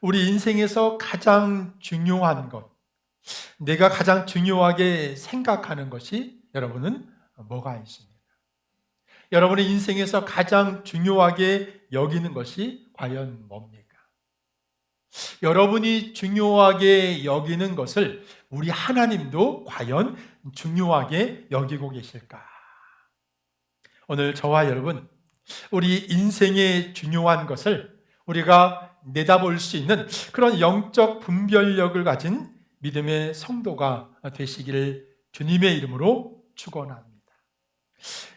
우리 인생에서 가장 중요한 것, 내가 가장 중요하게 생각하는 것이 여러분은 뭐가 있습니까? 여러분의 인생에서 가장 중요하게 여기는 것이 과연 뭡니까? 여러분이 중요하게 여기는 것을 우리 하나님도 과연 중요하게 여기고 계실까? 오늘 저와 여러분, 우리 인생의 중요한 것을 우리가 내다볼 수 있는 그런 영적 분별력을 가진 믿음의 성도가 되시기를 주님의 이름으로 축원합니다.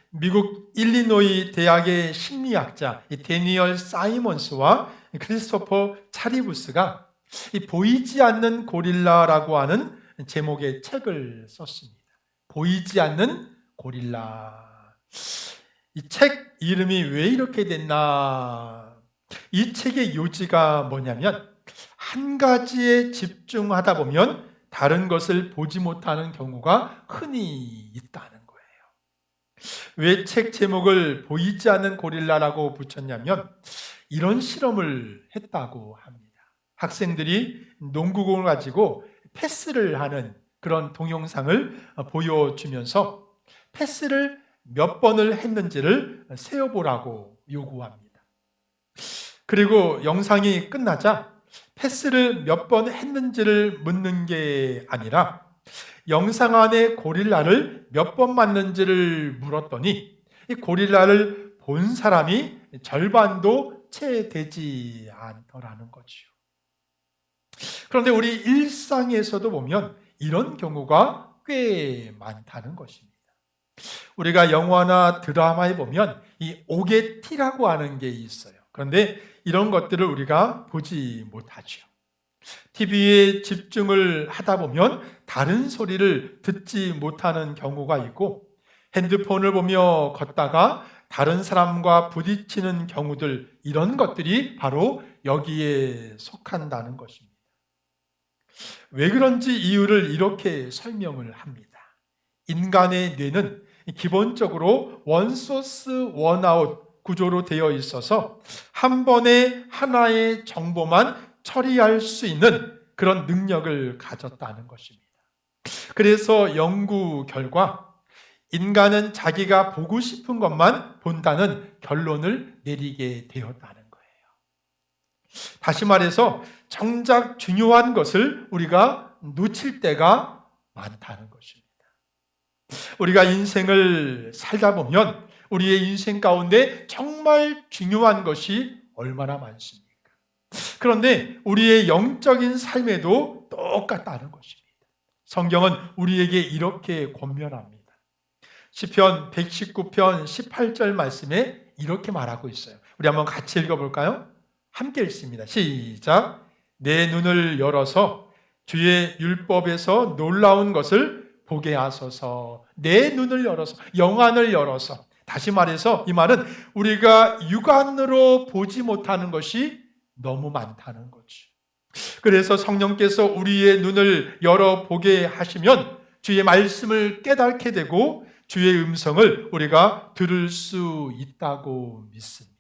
미국 일리노이 대학의 심리학자 데니얼 사이먼스와 크리스토퍼 차리부스가 보이지 않는 고릴라라고 하는 제목의 책을 썼습니다. 보이지 않는 고릴라. 이 책 이름이 왜 이렇게 됐나? 이 책의 요지가 뭐냐면 한 가지에 집중하다 보면 다른 것을 보지 못하는 경우가 흔히 있다는 거예요. 왜 책 제목을 보이지 않는 고릴라라고 붙였냐면 이런 실험을 했다고 합니다. 학생들이 농구공을 가지고 패스를 하는 그런 동영상을 보여주면서 패스를 몇 번을 했는지를 세어보라고 요구합니다. 그리고 영상이 끝나자 패스를 몇 번 했는지를 묻는 게 아니라 영상 안에 고릴라를 몇 번 맞는지를 물었더니 이 고릴라를 본 사람이 절반도 채 되지 않더라는 거지요. 그런데 우리 일상에서도 보면 이런 경우가 꽤 많다는 것입니다. 우리가 영화나 드라마에 보면 이 오게티라고 하는 게 있어요. 그런데 이런 것들을 우리가 보지 못하죠. TV에 집중을 하다 보면 다른 소리를 듣지 못하는 경우가 있고 핸드폰을 보며 걷다가 다른 사람과 부딪히는 경우들, 이런 것들이 바로 여기에 속한다는 것입니다. 왜 그런지 이유를 이렇게 설명을 합니다. 인간의 뇌는 기본적으로 원소스 원아웃 구조로 되어 있어서 한 번에 하나의 정보만 처리할 수 있는 그런 능력을 가졌다는 것입니다. 그래서 연구 결과 인간은 자기가 보고 싶은 것만 본다는 결론을 내리게 되었다는 거예요. 다시 말해서 정작 중요한 것을 우리가 놓칠 때가 많다는 것입니다. 우리가 인생을 살다 보면 우리의 인생 가운데 정말 중요한 것이 얼마나 많습니까? 그런데 우리의 영적인 삶에도 똑같다는 것입니다. 성경은 우리에게 이렇게 권면합니다. 시편 119편 18절 말씀에 이렇게 말하고 있어요. 우리 한번 같이 읽어볼까요? 함께 읽습니다. 시작. 내 눈을 열어서 주의 율법에서 놀라운 것을 보게 하소서. 내 눈을 열어서, 영안을 열어서. 다시 말해서 이 말은 우리가 육안으로 보지 못하는 것이 너무 많다는 거지. 그래서 성령께서 우리의 눈을 열어보게 하시면 주의 말씀을 깨닫게 되고 주의 음성을 우리가 들을 수 있다고 믿습니다.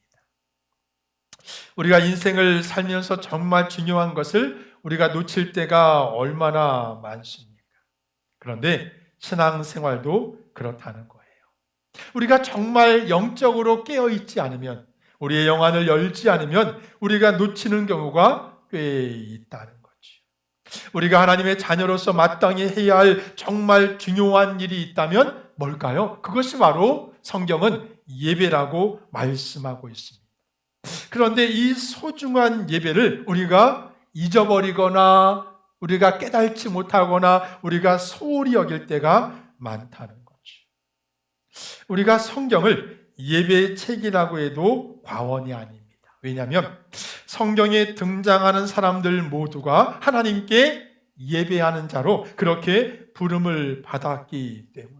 우리가 인생을 살면서 정말 중요한 것을 우리가 놓칠 때가 얼마나 많습니까? 그런데 신앙생활도 그렇다는 거예요. 우리가 정말 영적으로 깨어있지 않으면, 우리의 영안을 열지 않으면 우리가 놓치는 경우가 꽤 있다는 거죠. 우리가 하나님의 자녀로서 마땅히 해야 할 정말 중요한 일이 있다면 뭘까요? 그것이 바로 성경은 예배라고 말씀하고 있습니다. 그런데 이 소중한 예배를 우리가 잊어버리거나 우리가 깨닫지 못하거나 우리가 소홀히 여길 때가 많다는 거죠. 우리가 성경을 예배의 책이라고 해도 과언이 아닙니다. 왜냐하면 성경에 등장하는 사람들 모두가 하나님께 예배하는 자로 그렇게 부름을 받았기 때문이죠.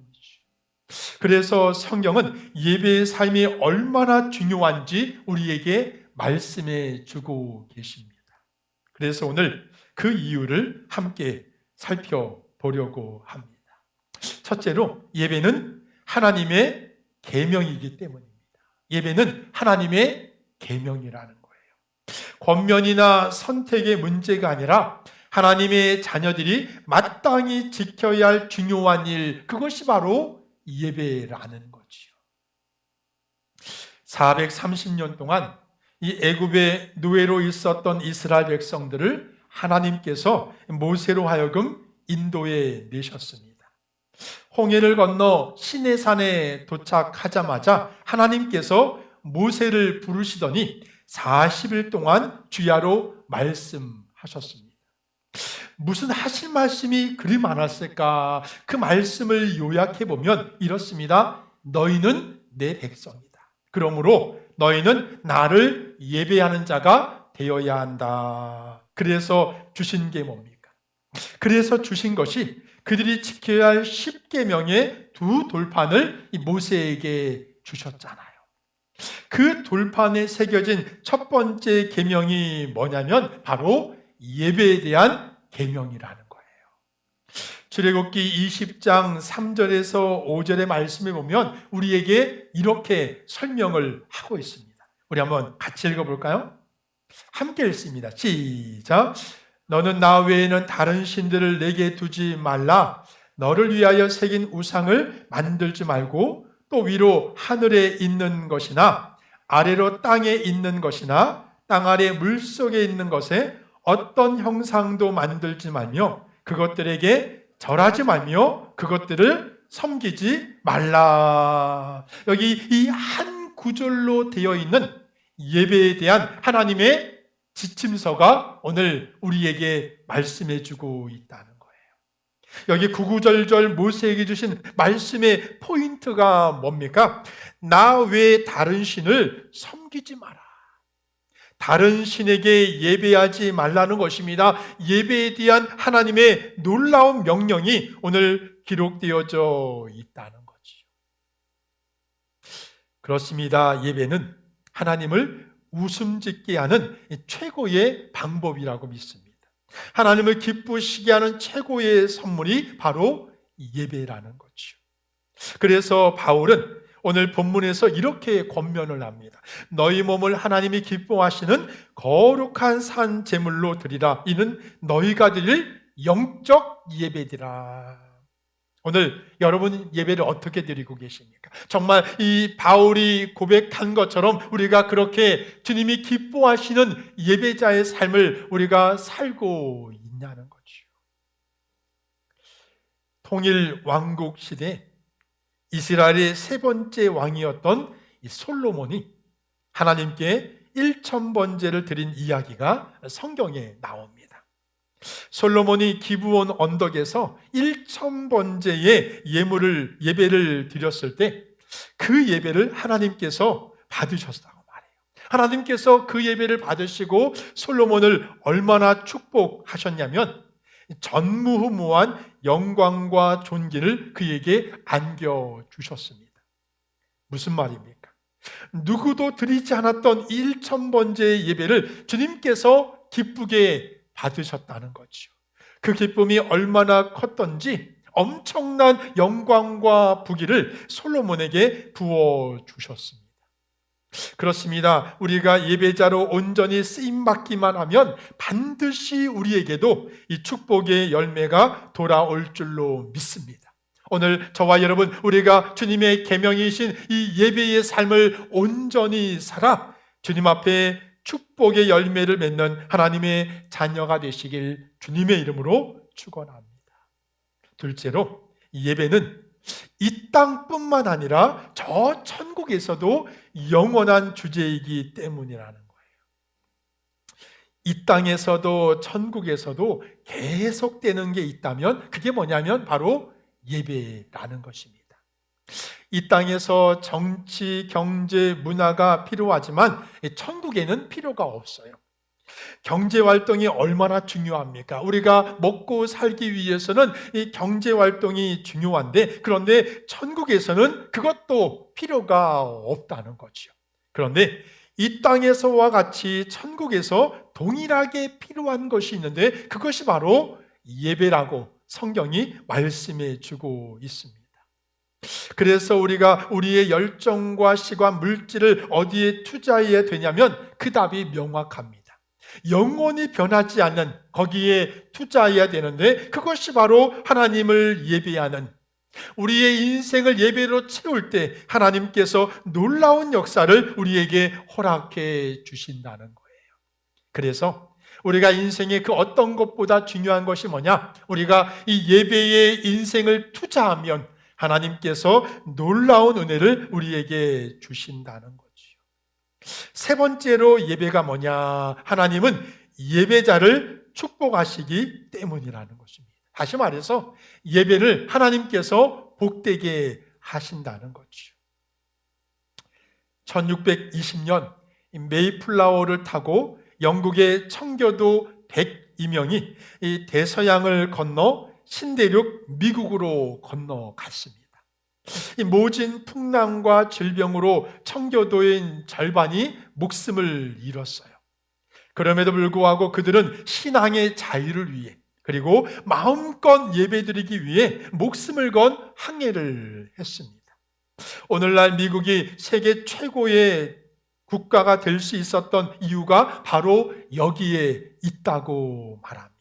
그래서 성경은 예배의 삶이 얼마나 중요한지 우리에게 말씀해 주고 계십니다. 그래서 오늘 그 이유를 함께 살펴보려고 합니다. 첫째로 예배는 하나님의 계명이기 때문입니다. 예배는 하나님의 계명이라는 거예요. 권면이나 선택의 문제가 아니라 하나님의 자녀들이 마땅히 지켜야 할 중요한 일, 그것이 바로 예배라는 거지요. 430년 동안 이 애굽의 노예로 있었던 이스라엘 백성들을 하나님께서 모세로 하여금 인도해 내셨습니다. 홍해를 건너 시내산에 도착하자마자 하나님께서 모세를 부르시더니 40일 동안 주야로 말씀하셨습니다. 무슨 하실 말씀이 그리 많았을까? 그 말씀을 요약해 보면 이렇습니다. 너희는 내 백성이다. 그러므로 너희는 나를 예배하는 자가 되어야 한다. 그래서 주신 게 뭡니까? 그래서 주신 것이 그들이 지켜야 할 10계명의 두 돌판을 모세에게 주셨잖아요. 그 돌판에 새겨진 첫 번째 계명이 뭐냐면 바로 예배에 대한 계명이라는 거예요. 출애굽기 20장 3절에서 5절의 말씀에 보면 우리에게 이렇게 설명을 하고 있습니다. 우리 한번 같이 읽어볼까요? 함께 읽습니다. 시작. 너는 나 외에는 다른 신들을 내게 두지 말라. 너를 위하여 새긴 우상을 만들지 말고 또 위로 하늘에 있는 것이나 아래로 땅에 있는 것이나 땅 아래 물속에 있는 것에 어떤 형상도 만들지 말며 그것들에게 절하지 말며 그것들을 섬기지 말라. 여기 이 한 구절로 되어 있는 예배에 대한 하나님의 지침서가 오늘 우리에게 말씀해 주고 있다는 거예요. 여기 구구절절 모세에게 주신 말씀의 포인트가 뭡니까? 나 외에 다른 신을 섬기지 마라. 다른 신에게 예배하지 말라는 것입니다. 예배에 대한 하나님의 놀라운 명령이 오늘 기록되어져 있다는 거지요. 그렇습니다. 예배는 하나님을 웃음짓게 하는 최고의 방법이라고 믿습니다. 하나님을 기쁘시게 하는 최고의 선물이 바로 예배라는 거죠. 그래서 바울은 오늘 본문에서 이렇게 권면을 합니다. 너희 몸을 하나님이 기뻐하시는 거룩한 산 제물로 드리라. 이는 너희가 드릴 영적 예배디라. 오늘 여러분 예배를 어떻게 드리고 계십니까? 정말 이 바울이 고백한 것처럼 우리가 그렇게 주님이 기뻐하시는 예배자의 삶을 우리가 살고 있냐는 거죠. 통일 왕국 시대 이스라엘의 세 번째 왕이었던 이 솔로몬이 하나님께 1000번제를 드린 이야기가 성경에 나옵니다. 솔로몬이 기브온 언덕에서 1000번제의 예배를 드렸을 때 그 예배를 하나님께서 받으셨다고 말해요. 하나님께서 그 예배를 받으시고 솔로몬을 얼마나 축복하셨냐면 전무후무한 영광과 존귀를 그에게 안겨주셨습니다. 무슨 말입니까? 누구도 드리지 않았던 1000번제의 예배를 주님께서 기쁘게 받으셨다는 거죠. 그 기쁨이 얼마나 컸던지 엄청난 영광과 부귀를 솔로몬에게 부어주셨습니다. 그렇습니다. 우리가 예배자로 온전히 쓰임받기만 하면 반드시 우리에게도 이 축복의 열매가 돌아올 줄로 믿습니다. 오늘 저와 여러분, 우리가 주님의 계명이신 이 예배의 삶을 온전히 살아 주님 앞에 축복의 열매를 맺는 하나님의 자녀가 되시길 주님의 이름으로 축원합니다. 둘째로, 예배는 이 땅뿐만 아니라 저 천국에서도 영원한 주제이기 때문이라는 거예요. 이 땅에서도 천국에서도 계속되는 게 있다면 그게 뭐냐면 바로 예배라는 것입니다. 이 땅에서 정치, 경제, 문화가 필요하지만 천국에는 필요가 없어요. 경제 활동이 얼마나 중요합니까? 우리가 먹고 살기 위해서는 이 경제 활동이 중요한데, 그런데 천국에서는 그것도 필요가 없다는 거죠. 그런데 이 땅에서와 같이 천국에서 동일하게 필요한 것이 있는데 그것이 바로 예배라고 성경이 말씀해 주고 있습니다. 그래서 우리가 우리의 열정과 시간, 물질을 어디에 투자해야 되냐면 그 답이 명확합니다. 영원히 변하지 않는 거기에 투자해야 되는데, 그것이 바로 하나님을 예배하는, 우리의 인생을 예배로 채울 때 하나님께서 놀라운 역사를 우리에게 허락해 주신다는 거예요. 그래서 우리가 인생의 그 어떤 것보다 중요한 것이 뭐냐? 우리가 이 예배에 인생을 투자하면 하나님께서 놀라운 은혜를 우리에게 주신다는 거죠. 세 번째로 예배가 뭐냐? 하나님은 예배자를 축복하시기 때문이라는 것입니다. 다시 말해서 예배를 하나님께서 복되게 하신다는 거죠. 1620년 메이플라워를 타고 영국의 청교도 102명이 이 대서양을 건너 신대륙 미국으로 건너갔습니다. 이 모진 풍랑과 질병으로 청교도인 절반이 목숨을 잃었어요. 그럼에도 불구하고 그들은 신앙의 자유를 위해, 그리고 마음껏 예배드리기 위해 목숨을 건 항해를 했습니다. 오늘날 미국이 세계 최고의 국가가 될 수 있었던 이유가 바로 여기에 있다고 말합니다.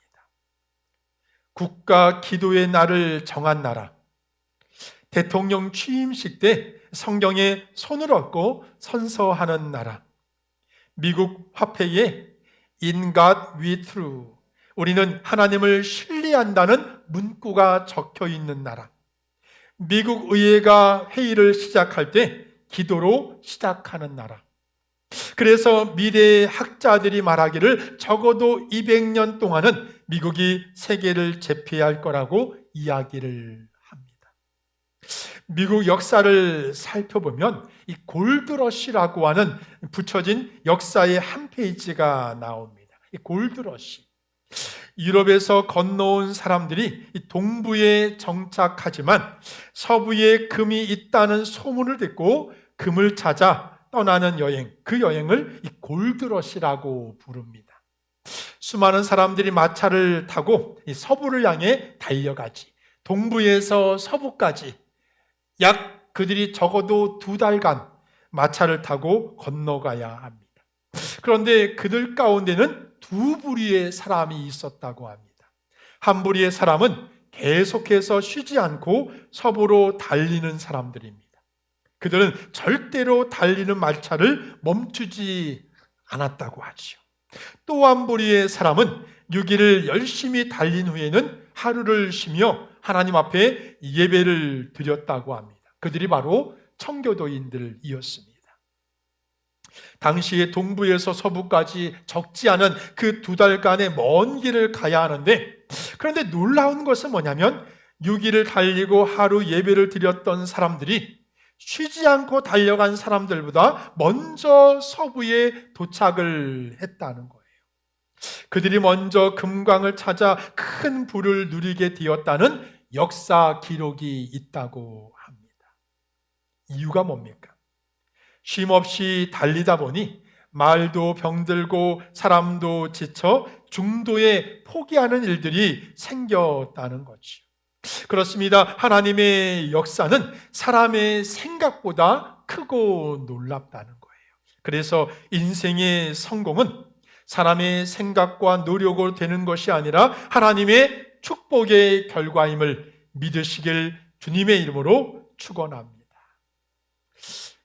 국가 기도의 날을 정한 나라, 대통령 취임식 때 성경에 손을 얹고 선서하는 나라, 미국 화폐에 In God we trust, 우리는 하나님을 신뢰한다는 문구가 적혀 있는 나라, 미국 의회가 회의를 시작할 때 기도로 시작하는 나라. 그래서 미래의 학자들이 말하기를 적어도 200년 동안은 미국이 세계를 제패할 거라고 이야기를 합니다. 미국 역사를 살펴보면 이 골드러시라고 하는 붙여진 역사의 한 페이지가 나옵니다. 이 골드러시, 유럽에서 건너온 사람들이 동부에 정착하지만 서부에 금이 있다는 소문을 듣고 금을 찾아 떠나는 여행, 그 여행을 이 골드러시라고 부릅니다. 수많은 사람들이 마차를 타고 이 서부를 향해 달려가지, 동부에서 서부까지 약 그들이 적어도 2달간 마차를 타고 건너가야 합니다. 그런데 그들 가운데는 2부류의 사람이 있었다고 합니다. 한 부류의 사람은 계속해서 쉬지 않고 서부로 달리는 사람들입니다. 그들은 절대로 달리는 마차를 멈추지 않았다고 하지요. 또 한 부류의 사람은 6일을 열심히 달린 후에는 하루를 쉬며 하나님 앞에 예배를 드렸다고 합니다. 그들이 바로 청교도인들이었습니다. 당시에 동부에서 서부까지 적지 않은 그 2달간의 먼 길을 가야 하는데, 그런데 놀라운 것은 뭐냐면 6일을 달리고 하루 예배를 드렸던 사람들이 쉬지 않고 달려간 사람들보다 먼저 서부에 도착을 했다는 거예요. 그들이 먼저 금광을 찾아 큰 부를 누리게 되었다는 역사 기록이 있다고 합니다. 이유가 뭡니까? 쉼없이 달리다 보니 말도 병들고 사람도 지쳐 중도에 포기하는 일들이 생겼다는 거죠. 그렇습니다. 하나님의 역사는 사람의 생각보다 크고 놀랍다는 거예요. 그래서 인생의 성공은 사람의 생각과 노력으로 되는 것이 아니라 하나님의 축복의 결과임을 믿으시길 주님의 이름으로 축원합니다.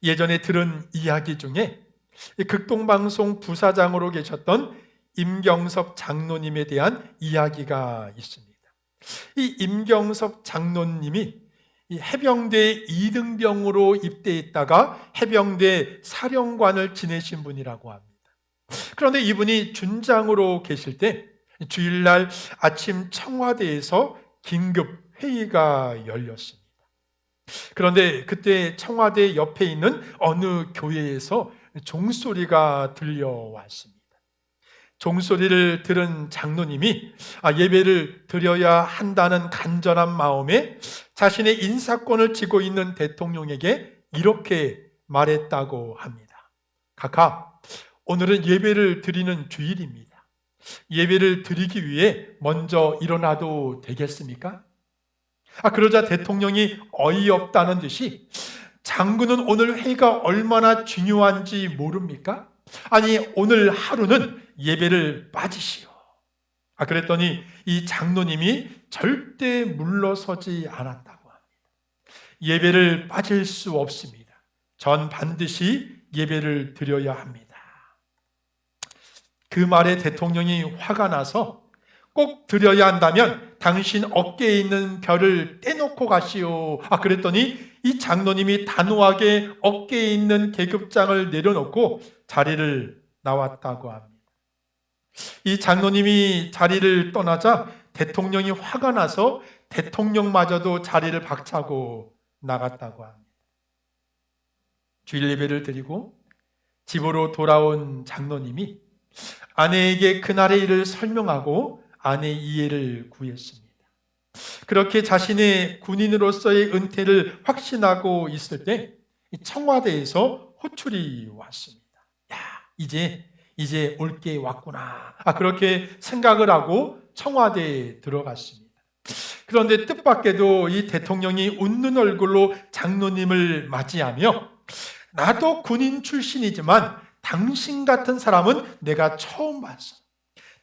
예전에 들은 이야기 중에 극동방송 부사장으로 계셨던 임경섭 장로님에 대한 이야기가 있습니다. 이 임경섭 장로님이 해병대 2등병으로 입대했다가 해병대 사령관을 지내신 분이라고 합니다. 그런데 이분이 준장으로 계실 때 주일날 아침 청와대에서 긴급 회의가 열렸습니다. 그런데 그때 청와대 옆에 있는 어느 교회에서 종소리가 들려왔습니다. 종소리를 들은 장로님이 예배를 드려야 한다는 간절한 마음에 자신의 인사권을 쥐고 있는 대통령에게 이렇게 말했다고 합니다. 각하, 오늘은 예배를 드리는 주일입니다. 예배를 드리기 위해 먼저 일어나도 되겠습니까? 그러자 대통령이 어이없다는 듯이 장군은 오늘 회의가 얼마나 중요한지 모릅니까? 아니, 오늘 하루는 예배를 빠지시오. 그랬더니 이 장로님이 절대 물러서지 않았다고 합니다. 예배를 빠질 수 없습니다. 전 반드시 예배를 드려야 합니다. 그 말에 대통령이 화가 나서 꼭 드려야 한다면 당신 어깨에 있는 별을 떼놓고 가시오. 그랬더니 이 장로님이 단호하게 어깨에 있는 계급장을 내려놓고 자리를 나왔다고 합니다. 이 장로님이 자리를 떠나자 대통령이 화가 나서 대통령마저도 자리를 박차고 나갔다고 합니다. 주일 예배를 드리고 집으로 돌아온 장로님이 아내에게 그날의 일을 설명하고 아내의 이해를 구했습니다. 그렇게 자신의 군인으로서의 은퇴를 확신하고 있을 때 청와대에서 호출이 왔습니다. 이제 올 게 왔구나. 그렇게 생각을 하고 청와대에 들어갔습니다. 그런데 뜻밖에도 이 대통령이 웃는 얼굴로 장로님을 맞이하며 나도 군인 출신이지만 당신 같은 사람은 내가 처음 봤어.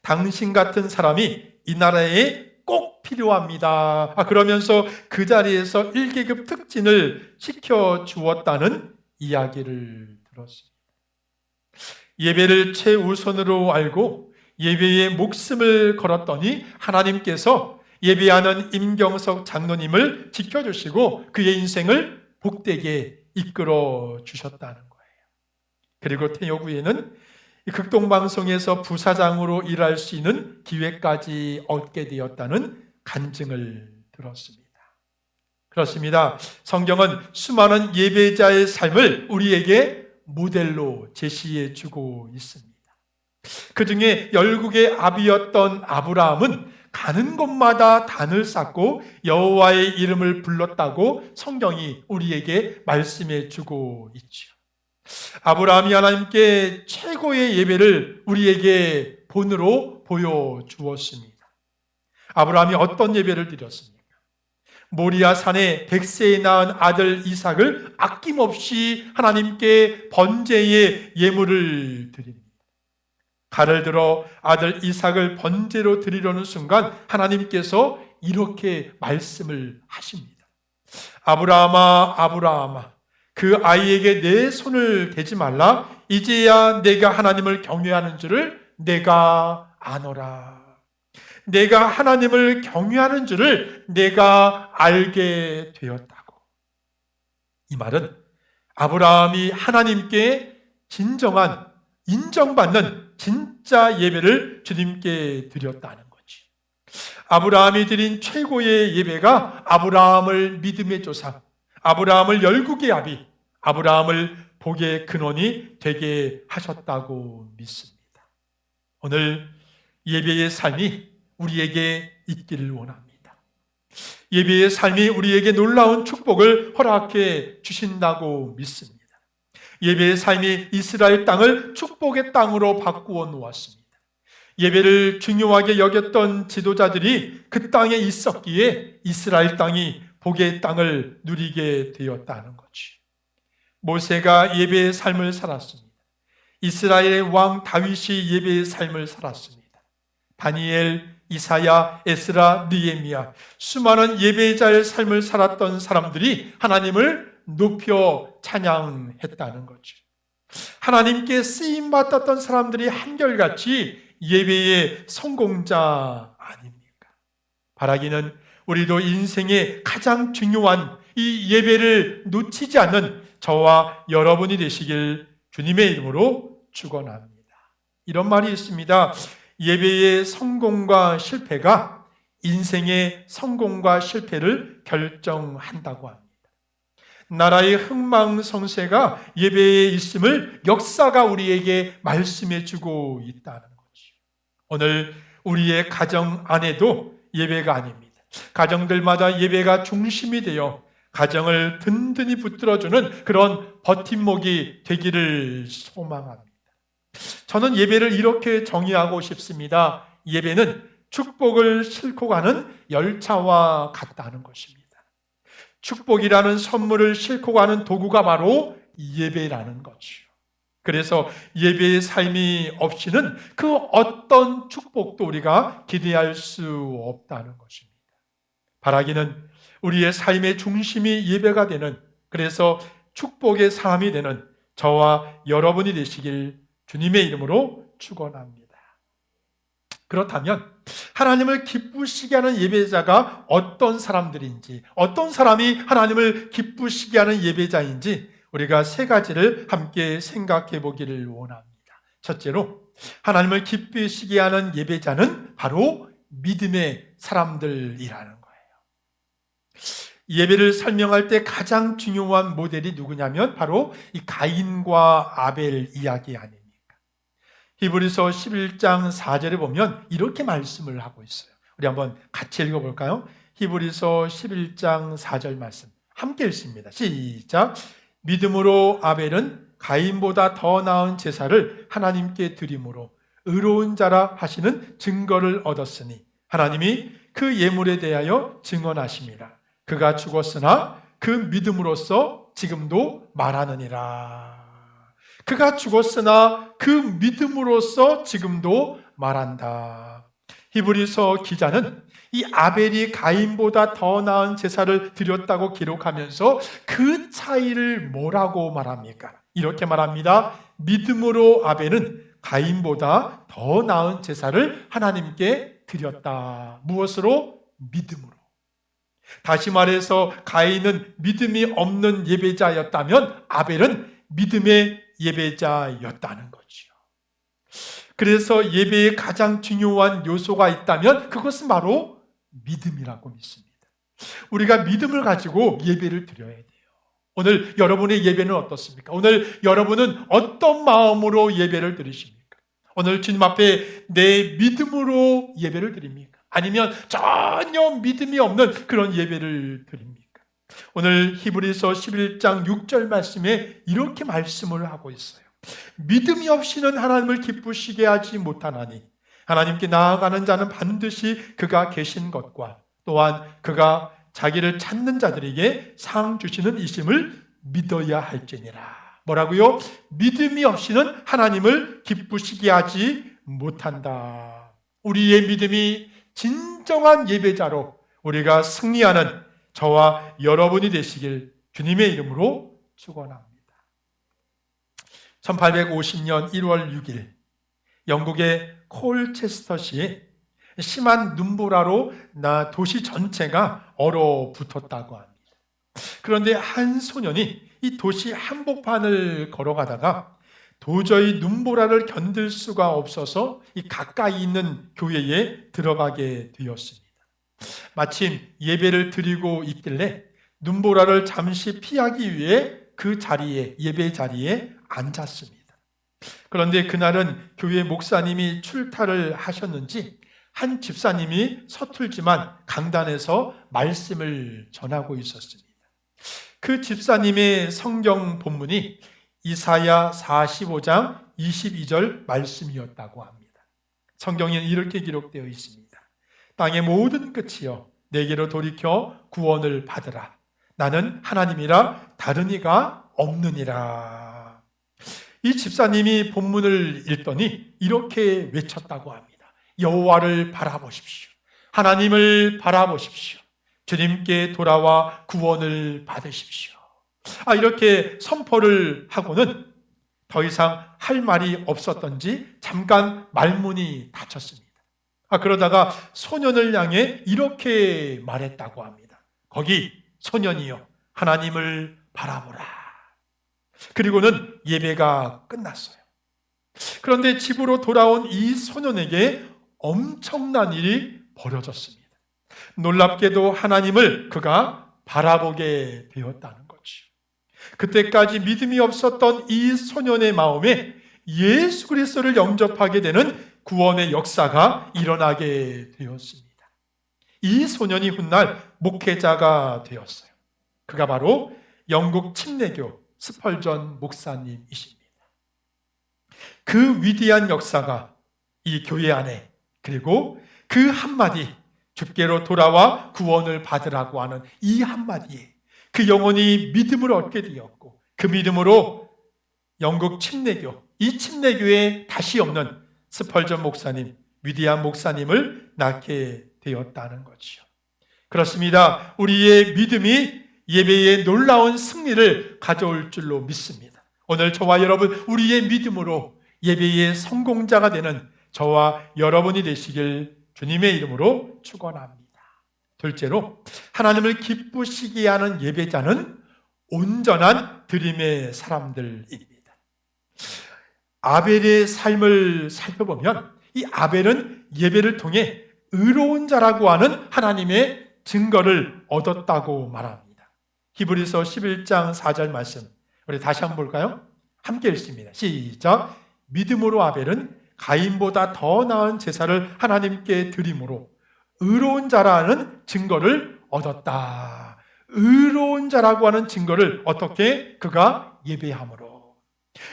당신 같은 사람이 이 나라에 꼭 필요합니다. 그러면서 그 자리에서 1계급 특진을 시켜주었다는 이야기를 들었습니다. 예배를 최우선으로 알고 예배에 목숨을 걸었더니 하나님께서 예배하는 임경석 장로님을 지켜주시고 그의 인생을 복되게 이끌어 주셨다는 거예요. 그리고 퇴역 후에는 극동방송에서 부사장으로 일할 수 있는 기회까지 얻게 되었다는 간증을 들었습니다. 그렇습니다. 성경은 수많은 예배자의 삶을 우리에게 모델로 제시해 주고 있습니다. 그 중에 열국의 아비였던 아브라함은 가는 곳마다 단을 쌓고 여호와의 이름을 불렀다고 성경이 우리에게 말씀해 주고 있죠. 아브라함이 하나님께 최고의 예배를 우리에게 본으로 보여주었습니다. 아브라함이 어떤 예배를 드렸습니까? 모리아 산에 100세에 낳은 아들 이삭을 아낌없이 하나님께 번제의 예물을 드립니다. 칼을 들어 아들 이삭을 번제로 드리려는 순간 하나님께서 이렇게 말씀을 하십니다. 아브라함아, 아브라함아, 그 아이에게 내 손을 대지 말라. 이제야 내가 하나님을 경외하는 줄을 내가 아노라. 내가 하나님을 경외하는 줄을 내가 알게 되었다고. 이 말은 아브라함이 하나님께 진정한 인정받는 진짜 예배를 주님께 드렸다는 거지. 아브라함이 드린 최고의 예배가 아브라함을 믿음의 조상, 아브라함을 열국의 아비, 아브라함을 복의 근원이 되게 하셨다고 믿습니다. 오늘 예배의 삶이 우리에게 있기를 원합니다. 예배의 삶이 우리에게 놀라운 축복을 허락해 주신다고 믿습니다. 예배의 삶이 이스라엘 땅을 축복의 땅으로 바꾸어 놓았습니다. 예배를 중요하게 여겼던 지도자들이 그 땅에 있었기에 이스라엘 땅이 복의 땅을 누리게 되었다는 거지. 모세가 예배의 삶을 살았습니다. 이스라엘의 왕 다윗이 예배의 삶을 살았습니다. 다니엘, 이사야, 에스라, 느헤미야, 수많은 예배자의 삶을 살았던 사람들이 하나님을 높여 찬양했다는 거죠. 하나님께 쓰임받았던 사람들이 한결같이 예배의 성공자 아닙니까? 바라기는 우리도 인생의 가장 중요한 이 예배를 놓치지 않는 저와 여러분이 되시길 주님의 이름으로 축원합니다. 이런 말이 있습니다. 예배의 성공과 실패가 인생의 성공과 실패를 결정한다고 합니다. 나라의 흥망성쇠가 예배에 있음을 역사가 우리에게 말씀해 주고 있다는 거죠. 오늘 우리의 가정 안에도 예배가 아닙니다. 가정들마다 예배가 중심이 되어 가정을 든든히 붙들어주는 그런 버팀목이 되기를 소망합니다. 저는 예배를 이렇게 정의하고 싶습니다. 예배는 축복을 싣고 가는 열차와 같다는 것입니다. 축복이라는 선물을 싣고 가는 도구가 바로 예배라는 거죠. 그래서 예배의 삶이 없이는 그 어떤 축복도 우리가 기대할 수 없다는 것입니다. 바라기는 우리의 삶의 중심이 예배가 되는, 그래서 축복의 삶이 되는 저와 여러분이 되시길 주님의 이름으로 축원합니다. 그렇다면 하나님을 기쁘시게 하는 예배자가 어떤 사람들인지, 어떤 사람이 하나님을 기쁘시게 하는 예배자인지 우리가 세 가지를 함께 생각해 보기를 원합니다. 첫째로, 하나님을 기쁘시게 하는 예배자는 바로 믿음의 사람들이라는 거예요. 예배를 설명할 때 가장 중요한 모델이 누구냐면 바로 이 가인과 아벨 이야기 아닙니까? 히브리서 11장 4절에 보면 이렇게 말씀을 하고 있어요. 우리 한번 같이 읽어볼까요? 히브리서 11장 4절 말씀 함께 읽습니다. 시작. 믿음으로 아벨은 가인보다 더 나은 제사를 하나님께 드림으로 의로운 자라 하시는 증거를 얻었으니 하나님이 그 예물에 대하여 증언하십니다. 그가 죽었으나 그 믿음으로써 지금도 말하느니라. 그가 죽었으나 그 믿음으로써 지금도 말한다. 히브리서 기자는 이 아벨이 가인보다 더 나은 제사를 드렸다고 기록하면서 그 차이를 뭐라고 말합니까? 이렇게 말합니다. 믿음으로 아벨은 가인보다 더 나은 제사를 하나님께 드렸다. 무엇으로? 믿음으로. 다시 말해서 가인은 믿음이 없는 예배자였다면 아벨은 믿음의 예배자였다는 거지요. 그래서 예배의 가장 중요한 요소가 있다면 그것은 바로 믿음이라고 믿습니다. 우리가 믿음을 가지고 예배를 드려야 돼요. 오늘 여러분의 예배는 어떻습니까? 오늘 여러분은 어떤 마음으로 예배를 드리십니까? 오늘 주님 앞에 내 믿음으로 예배를 드립니까? 아니면 전혀 믿음이 없는 그런 예배를 드립니까? 오늘 히브리서 11장 6절 말씀에 이렇게 말씀을 하고 있어요. 믿음이 없이는 하나님을 기쁘시게 하지 못하나니 하나님께 나아가는 자는 반드시 그가 계신 것과 또한 그가 자기를 찾는 자들에게 상 주시는 이심을 믿어야 할지니라. 뭐라고요? 믿음이 없이는 하나님을 기쁘시게 하지 못한다. 우리의 믿음이 진정한 예배자로 우리가 승리하는 저와 여러분이 되시길 주님의 이름으로 축원합니다. 1850년 1월 6일 영국의 콜체스터시에 심한 눈보라로 도시 전체가 얼어붙었다고 합니다. 그런데 한 소년이 이 도시 한복판을 걸어가다가 도저히 눈보라를 견딜 수가 없어서 이 가까이 있는 교회에 들어가게 되었습니다. 마침 예배를 드리고 있길래 눈보라를 잠시 피하기 위해 그 자리에, 예배 자리에 앉았습니다. 그런데 그날은 교회 목사님이 출타를 하셨는지 한 집사님이 서툴지만 강단에서 말씀을 전하고 있었습니다. 그 집사님의 성경 본문이 이사야 45장 22절 말씀이었다고 합니다. 성경에는 이렇게 기록되어 있습니다. 땅의 모든 끝이여 내게로 돌이켜 구원을 받으라. 나는 하나님이라 다른 이가 없느니라. 이 집사님이 본문을 읽더니 이렇게 외쳤다고 합니다. 여호와를 바라보십시오. 하나님을 바라보십시오. 주님께 돌아와 구원을 받으십시오. 이렇게 선포를 하고는 더 이상 할 말이 없었던지 잠깐 말문이 닫혔습니다. 그러다가 소년을 향해 이렇게 말했다고 합니다. 거기 소년이여 하나님을 바라보라. 그리고는 예배가 끝났어요. 그런데 집으로 돌아온 이 소년에게 엄청난 일이 벌어졌습니다. 놀랍게도 하나님을 그가 바라보게 되었다는 거죠. 그때까지 믿음이 없었던 이 소년의 마음에 예수 그리스도를 영접하게 되는 구원의 역사가 일어나게 되었습니다. 이 소년이 훗날 목회자가 되었어요. 그가 바로 영국 침례교 스펄전 목사님이십니다. 그 위대한 역사가 이 교회 안에, 그리고 그 한마디, 주께로 돌아와 구원을 받으라고 하는 이 한마디에 그 영혼이 믿음을 얻게 되었고 그 믿음으로 영국 침례교, 이 침례교에 다시 없는 스펄전 목사님, 위대한 목사님을 낳게 되었다는 거지요. 그렇습니다. 우리의 믿음이 예배의 놀라운 승리를 가져올 줄로 믿습니다. 오늘 저와 여러분, 우리의 믿음으로 예배의 성공자가 되는 저와 여러분이 되시길 주님의 이름으로 축원합니다. 둘째로, 하나님을 기쁘시게 하는 예배자는 온전한 드림의 사람들입니다. 아벨의 삶을 살펴보면 이 아벨은 예배를 통해 의로운 자라고 하는 하나님의 증거를 얻었다고 말합니다. 히브리서 11장 4절 말씀, 우리 다시 한번 볼까요? 함께 읽습니다. 시작. 믿음으로 아벨은 가인보다 더 나은 제사를 하나님께 드림으로 의로운 자라는 증거를 얻었다. 의로운 자라고 하는 증거를 어떻게? 그가 예배함으로.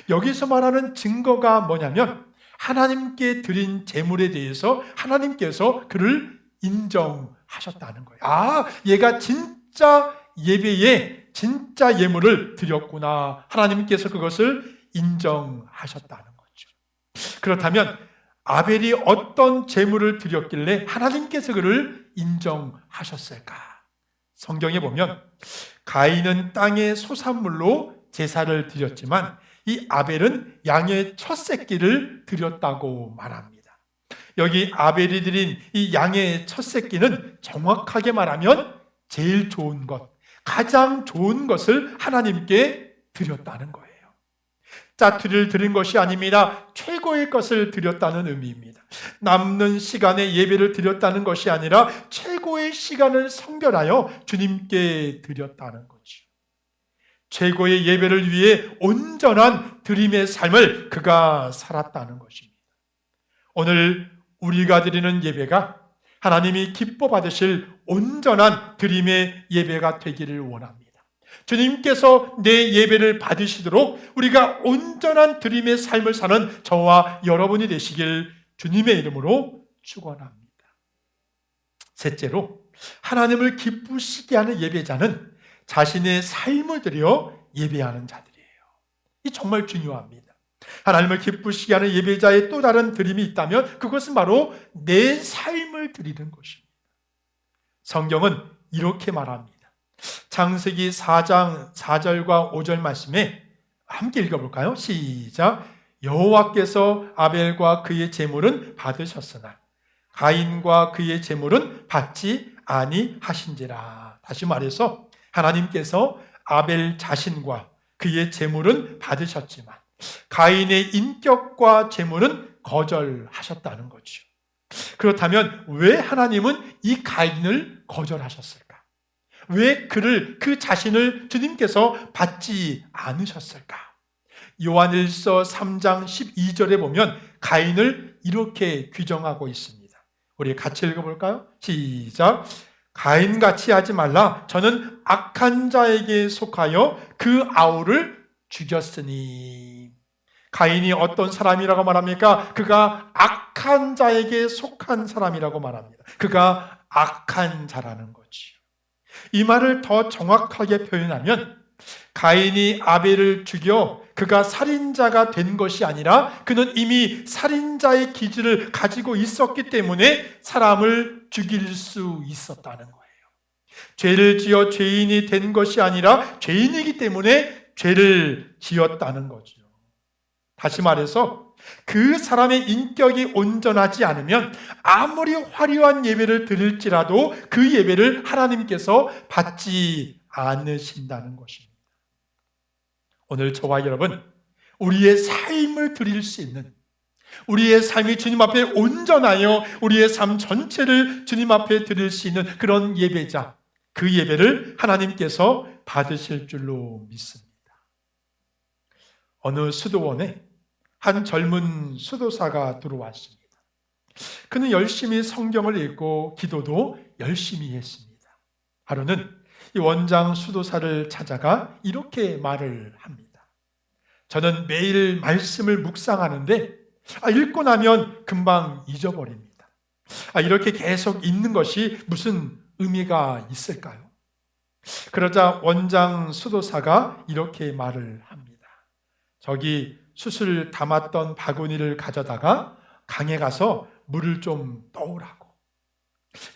여기서 말하는 증거가 뭐냐면 하나님께 드린 제물에 대해서 하나님께서 그를 인정하셨다는 거예요. 아, 얘가 진짜 예배에 진짜 예물을 드렸구나. 하나님께서 그것을 인정하셨다는 거죠. 그렇다면 아벨이 어떤 제물을 드렸길래 하나님께서 그를 인정하셨을까? 성경에 보면 가인은 땅의 소산물로 제사를 드렸지만 이 아벨은 양의 첫 새끼를 드렸다고 말합니다. 여기 아벨이 드린 이 양의 첫 새끼는 정확하게 말하면 제일 좋은 것, 가장 좋은 것을 하나님께 드렸다는 거예요. 짜투리를 드린 것이 아닙니다. 최고의 것을 드렸다는 의미입니다. 남는 시간에 예배를 드렸다는 것이 아니라 최고의 시간을 성별하여 주님께 드렸다는 거죠. 최고의 예배를 위해 온전한 드림의 삶을 그가 살았다는 것입니다. 오늘 우리가 드리는 예배가 하나님이 기뻐 받으실 온전한 드림의 예배가 되기를 원합니다. 주님께서 내 예배를 받으시도록 우리가 온전한 드림의 삶을 사는 저와 여러분이 되시길 주님의 이름으로 축원합니다. 셋째로, 하나님을 기쁘시게 하는 예배자는 자신의 삶을 들여 예배하는 자들이에요. 이 정말 중요합니다. 하나님을 기쁘시게 하는 예배자의 또 다른 드림이 있다면 그것은 바로 내 삶을 드리는 것입니다. 성경은 이렇게 말합니다. 창세기 4장 4절과 5절 말씀에 함께 읽어볼까요? 시작. 여호와께서 아벨과 그의 제물은 받으셨으나 가인과 그의 제물은 받지 아니하신지라. 다시 말해서 하나님께서 아벨 자신과 그의 제물은 받으셨지만 가인의 인격과 제물은 거절하셨다는 거죠. 그렇다면 왜 하나님은 이 가인을 거절하셨을까? 왜 그 자신을 주님께서 받지 않으셨을까? 요한일서 3장 12절에 보면 가인을 이렇게 규정하고 있습니다. 우리 같이 읽어볼까요? 시작. 가인같이 하지 말라. 저는 악한 자에게 속하여 그 아우를 죽였으니. 가인이 어떤 사람이라고 말합니까? 그가 악한 자에게 속한 사람이라고 말합니다. 그가 악한 자라는 거지요. 이 말을 더 정확하게 표현하면 가인이 아벨을 죽여 그가 살인자가 된 것이 아니라 그는 이미 살인자의 기질을 가지고 있었기 때문에 사람을 죽일 수 있었다는 거예요. 죄를 지어 죄인이 된 것이 아니라 죄인이기 때문에 죄를 지었다는 거죠. 다시 말해서 그 사람의 인격이 온전하지 않으면 아무리 화려한 예배를 드릴지라도 그 예배를 하나님께서 받지 않으신다는 것입니다. 오늘 저와 여러분, 우리의 삶을 드릴 수 있는, 우리의 삶이 주님 앞에 온전하여 우리의 삶 전체를 주님 앞에 드릴 수 있는 그런 예배자, 그 예배를 하나님께서 받으실 줄로 믿습니다. 어느 수도원에 한 젊은 수도사가 들어왔습니다. 그는 열심히 성경을 읽고 기도도 열심히 했습니다. 하루는 이 원장 수도사를 찾아가 이렇게 말을 합니다. 저는 매일 말씀을 묵상하는데 읽고 나면 금방 잊어버립니다. 이렇게 계속 읽는 것이 무슨 의미가 있을까요? 그러자 원장 수도사가 이렇게 말을 합니다. 저기 숯을 담았던 바구니를 가져다가 강에 가서 물을 좀 떠오라고.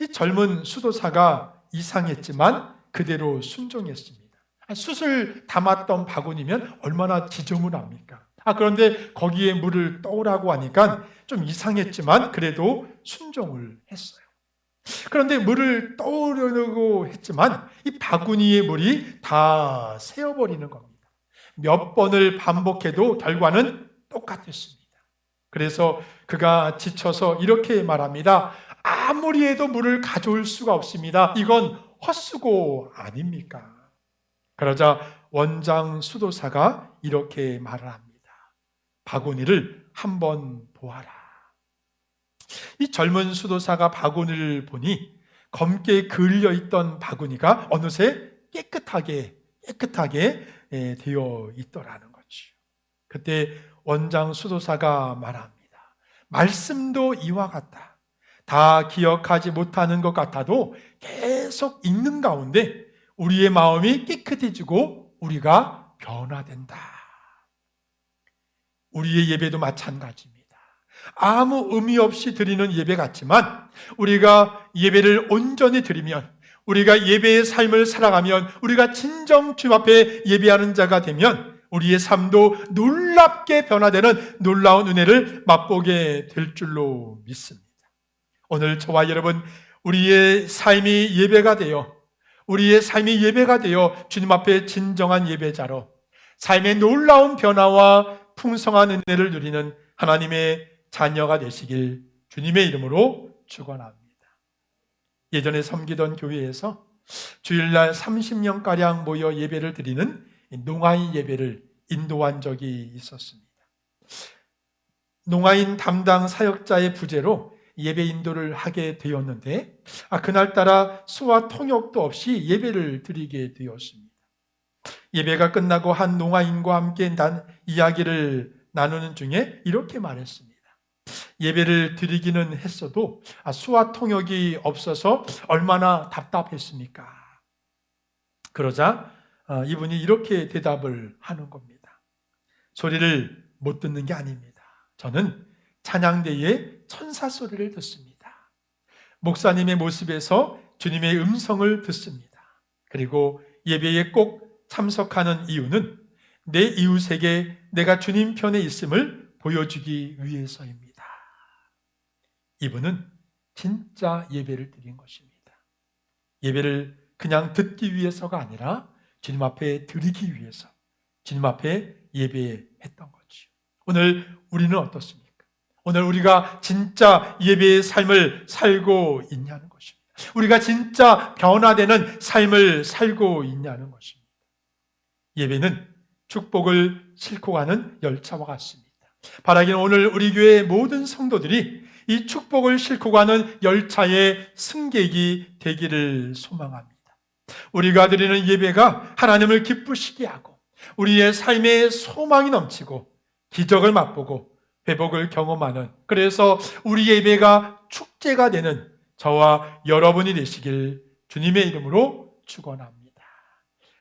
이 젊은 수도사가 이상했지만 그대로 순종했습니다. 숯을 담았던 바구니면 얼마나 지저분합니까? 그런데 거기에 물을 떠오라고 하니까 좀 이상했지만 그래도 순종을 했어요. 그런데 물을 떠오려고 했지만 이 바구니의 물이 다 새어버리는 겁니다. 몇 번을 반복해도 결과는 똑같았습니다. 그래서 그가 지쳐서 이렇게 말합니다. 아무리 해도 물을 가져올 수가 없습니다. 이건 헛수고 아닙니까? 그러자 원장 수도사가 이렇게 말을 합니다. 바구니를 한번 보아라. 이 젊은 수도사가 바구니를 보니 검게 그을려 있던 바구니가 어느새 깨끗하게 되어 있더라는 거죠. 그때 원장 수도사가 말합니다. 말씀도 이와 같다. 다 기억하지 못하는 것 같아도 계속 읽는 가운데 우리의 마음이 깨끗해지고 우리가 변화된다. 우리의 예배도 마찬가지입니다. 아무 의미 없이 드리는 예배 같지만 우리가 예배를 온전히 드리면, 우리가 예배의 삶을 살아가면, 우리가 진정 주님 앞에 예배하는 자가 되면 우리의 삶도 놀랍게 변화되는 놀라운 은혜를 맛보게 될 줄로 믿습니다. 오늘 저와 여러분, 우리의 삶이 예배가 되어 주님 앞에 진정한 예배자로 삶의 놀라운 변화와 풍성한 은혜를 누리는 하나님의 자녀가 되시길 주님의 이름으로 축원합니다. 예전에 섬기던 교회에서 주일날 30명가량 모여 예배를 드리는 농아인 예배를 인도한 적이 있었습니다. 농아인 담당 사역자의 부재로 예배 인도를 하게 되었는데 그날따라 수와 통역도 없이 예배를 드리게 되었습니다. 예배가 끝나고 한 농아인과 함께 이야기를 나누는 중에 이렇게 말했습니다. 예배를 드리기는 했어도 수와 통역이 없어서 얼마나 답답했습니까? 그러자 이분이 이렇게 대답을 하는 겁니다. 소리를 못 듣는 게 아닙니다. 저는 찬양대의 천사 소리를 듣습니다. 목사님의 모습에서 주님의 음성을 듣습니다. 그리고 예배에 꼭 참석하는 이유는 내 이웃에게 내가 주님 편에 있음을 보여주기 위해서입니다. 이분은 진짜 예배를 드린 것입니다. 예배를 그냥 듣기 위해서가 아니라 주님 앞에 드리기 위해서 주님 앞에 예배했던 거죠. 오늘 우리는 어떻습니까? 오늘 우리가 진짜 예배의 삶을 살고 있냐는 것입니다. 우리가 진짜 변화되는 삶을 살고 있냐는 것입니다. 예배는 축복을 싣고 가는 열차와 같습니다. 바라기는 오늘 우리 교회의 모든 성도들이 이 축복을 싣고 가는 열차의 승객이 되기를 소망합니다. 우리가 드리는 예배가 하나님을 기쁘시게 하고 우리의 삶에 소망이 넘치고 기적을 맛보고 회복을 경험하는, 그래서 우리 예배가 축제가 되는 저와 여러분이 되시길 주님의 이름으로 축원합니다.